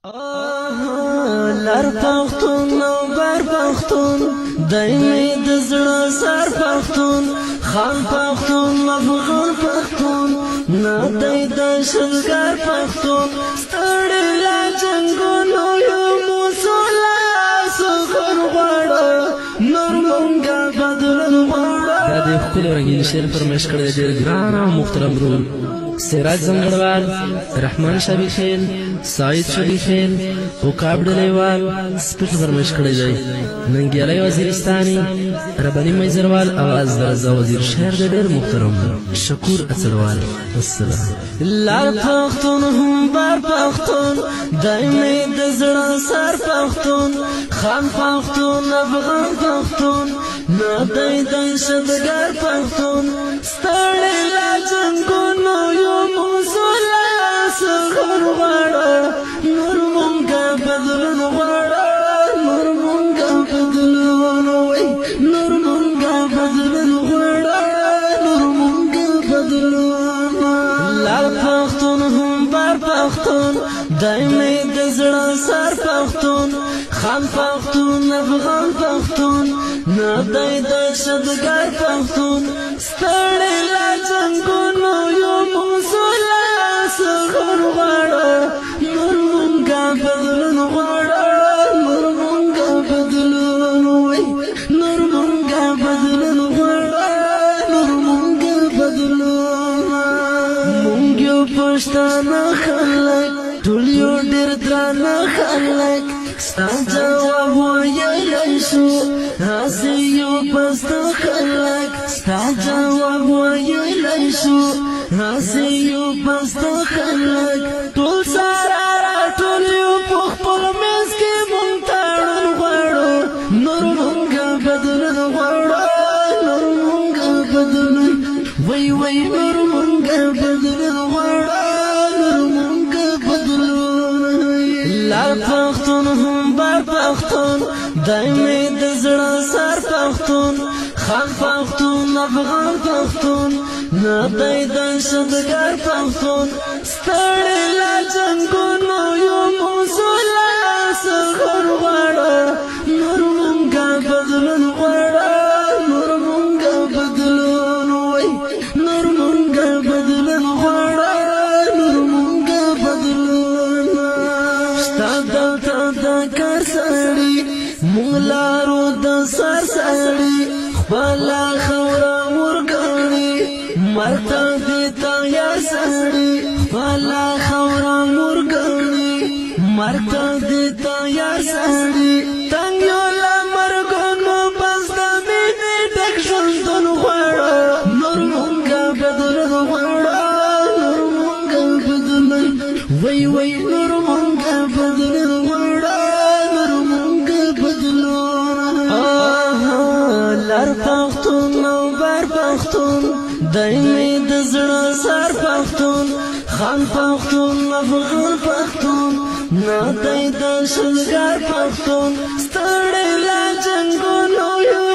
لر پختون نو بر پختون دایمی دزړه سر پختون خان پختون افغان پختون نه دای د شلګر پختون ستړي لا جنگونو یو موسولا سخر غواړه نور مونږه بدلون غواړه دا د خپل رنگین شعر فرمایش کړی ډېر ګران او محترم رول سراج زنګړوال رحمان شبی خیل سعید شبی خیل عقاب ډلیوال سپیټ فرمایش کړی دی ننګیالی وزیرستاني رباني میزروال اواز درزا وزیر شعر د ډېر محترم شکور اڅړوال والسلام لر پختون هم بر پختون دایمي د زړه سر پختون خان پختون افغان پختون نه دای د شدګر پختون ستړي لا جنگونو یو موسولا سخر غواړه نور مونږه بدلون غواړه نور مونږه بدلون وای نور مونږه بدلون غواړه نور مونږه بدلون لر پختون هم بر پختون دایمي د زړه سر پختون خان پختون افغان پختون نه دای د شدګر پختون ستړي لا جنگونو یو موسولا سخر غواړه نور مونږه بدلون غواړه نور مونږه بدلون وای نور مونږه بدلون غواړه نور مونږه بدلون مونږ یو پښتانه خلک ټول یو ډېر درانه خلک ستا جواب ویلی شو هسې یو پسته خلک ستا جواب ویلی شو هسې یو پسته خلک ټول سره راټول یو په خپل منځ کې مونږ تړون غواړو نور مونږه بدلون غواړو نور مونږه بدلون وای وای نور مونږه بدلون غواړو نور مونږه بدلون لر پختون هم بر پختون دایمي د زړه سر پختون خان پختون افغان پختون نه دای د شدګر پختون ستړي لا جنگونو یو موسولا سخر غواړه نور مونږه بدلون غواړه نور مونږه بدلون وای نور مونږه بدلون غواړه نور مونږه بدلون ستا دلته د کار سړي مونږ لارو د سر سړي خپله خوره ورګڼي مرته دې تیار سړي خپله خوره ورګڼي مرته دې تیار سړي تنګ یو له مرګونو بس د مینې ډک ژوندون غواړه نور مونږه بدلون غواړه نور مونږه بدلون وای وای نور مونږه بدلون غواړه نور مونږه بدلون لر پختون نو بر پختون دایمي د زړه سر پختون خان پختون افغان پختون نه دای د شلګر پختون ستړي لا جنگونو یو